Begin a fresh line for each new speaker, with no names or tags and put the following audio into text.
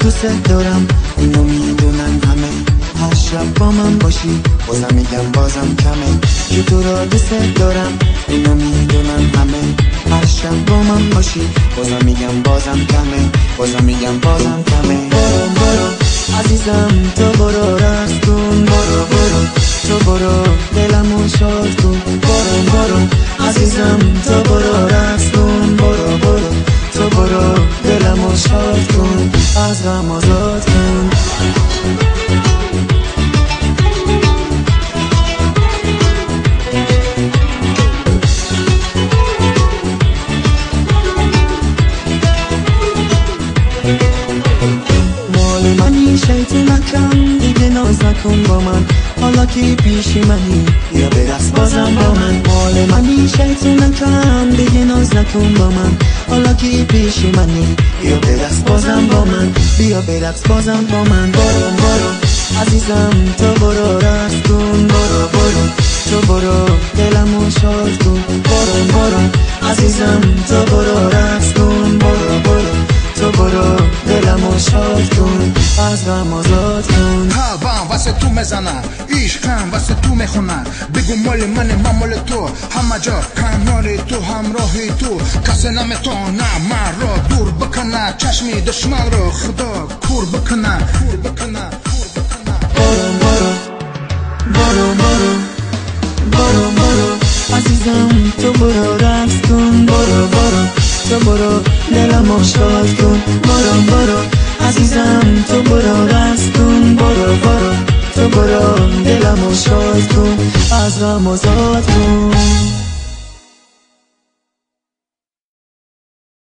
دوست دارم، اینو میدونن همه. هر شب با من باشی بازم میگم بازم کمه. که تو را دوست دارم، اینو میدونن همه. هر شب با من باشی بازم میگم بازم کمه. بازم میگم بازم کمه. برو برو عزیزم تو برو رقص کن. برو برو تو برو دلمو شاد کن. برو برو عزیزم تو برو رقص کن. برو برو تو برو دلمو شاد کن. از غم آزاد کن. مال منی شیطونکم دیگه ناز نکن با من. حالا که پیشی منی بیا برقص بازم با من. مال منی شیطونکم دیگه ناز نکن با من. حالا که پیشی منی بیا برقص بازم با من. بیا برقص بازم با من. برو برو عزیزم تو برو رقص کن. برو برو تو برو دلمو شاد کن. برو برو عزیزم تو برو رقص کن. برو برو تو برو دلمو شاد کن. از غم آزاد کن.
قلبم واسه تو میزنه، عشقم واسه تو میخونه. بگو مال منه من مال تو، همه جا کنار تو همراهی تو. کسی نمیتونه من را دور بکنه، چشمی دشمن رو خدا کور بکنه.
برو برو برو برو برو برو عزیزم تو برو رقص کن. برو برو تو برو دلمو شاد کن. برو برو عزیزم تو برو رقص کن. برو برو تو برو دلمو شاد کن. از غم آزاد کن.